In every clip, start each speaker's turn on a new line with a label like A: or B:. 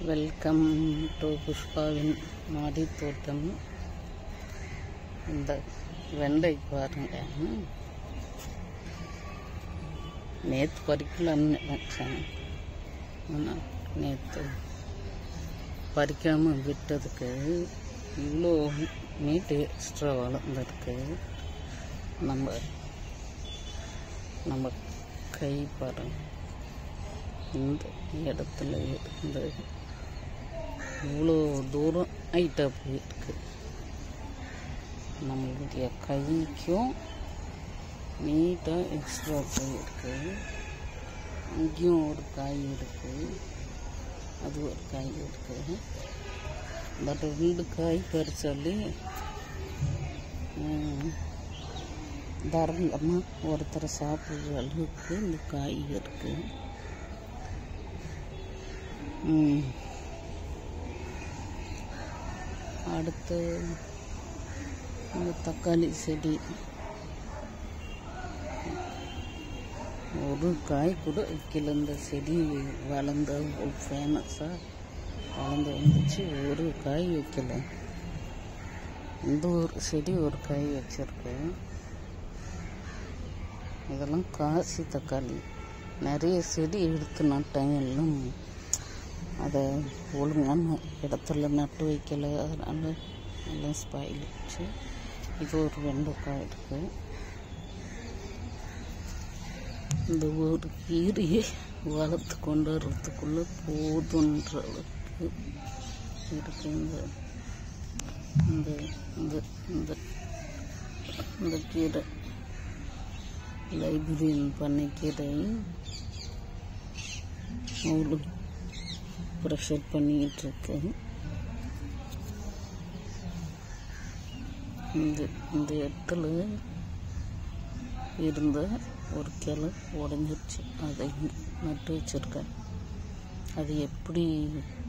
A: Welcome to புஷ்பாவின் மாடி தோட்டம். இந்த வெண்டை பாருங்க, நேற்று பறிக்கலாம்னு நினச்சேன். ஆனால் நேற்று பறிக்காமல் விட்டதுக்கு இவ்வளோ மீட்டு எக்ஸ்ட்ரா வளர்ந்துருக்கு. நம்ம கை பாருங்க, இந்த இடத்துல இருந்து இவ்வளோ தூரம் ஹைட்டாக போயிருக்கு. நம்மளுடைய கைக்கும் நீட்டாக எக்ஸ்ட்ரா போயிருக்கு. அங்கேயும் ஒரு காய் இருக்குது, அது ஒரு காய் இருக்குது. பட் 2 காய் பறிச்சாலே தாராளமாக ஒருத்தரை சாப்பிட்ற அளவுக்கு இந்த காய் இருக்குது. அடுத்து இந்த தக்காளி செடி, ஒரு காய் கூட வைக்கல. இந்த செடி வளர்ந்த ஃபேமஸாக வளர்ந்து வந்துச்சு, ஒரு காய் வைக்கல. இந்த ஒரு செடி ஒரு காய் வச்சிருக்கு. இதெல்லாம் காசி தக்காளி. நிறைய செடி எடுத்து நட்டேன், எல்லாம் அதை ஒழுங்கான இடத்துல நட்டு வைக்கலை, அதனால் எல்லாம் ஸ்பாயில் ஆச்சு. இது ஒரு வெண்டைக்காய் இருக்குது. இந்த ஒரு கீரையை வளர்த்து கொண்டு வர்றதுக்குள்ளே போதுன்ற அளவுக்கு இருக்கு. இந்த கீரை லைப்ரரியன் பண்ணிக்கீரை அவ்வளோ ப்ரெஷர் பண்ணிக்கிட்டு இருக்கு. இந்த இடத்துல இருந்த ஒரு கிளை உடஞ்சிருச்சு, அதை நட்டு வச்சுருக்கேன். அது எப்படி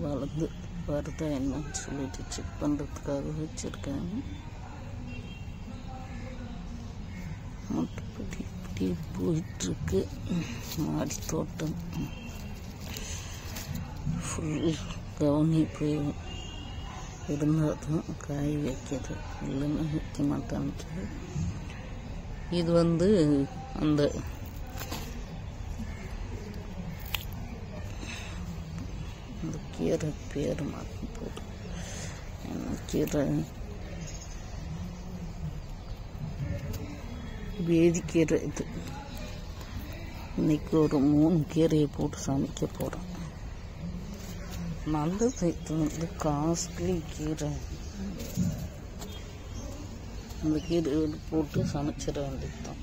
A: வளர்ந்து வருதா என்னன்னு சொல்லிட்டு செக் பண்ணுறதுக்காக வச்சுருக்கேன். மற்றபடி இப்படி போயிட்டுருக்கு மாடி தோட்டம். ஃபுல் கவனிப்பு இருந்தால் தான் காய் வைக்கிறது, இல்லைன்னா வைக்க மாட்டான்ட்டு. இது அந்த கீரை பேர் மாற்றி போடு, என்ன கீரை, வேதிக்கீரை. இது இன்னைக்கு ஒரு 3 கீரையை போட்டு சமைக்க போகிறோம். நல்லது. இது காஸ்ட்லி கீரை. அந்த கீரை போட்டு சமைச்சிட வேண்டியதுதான்.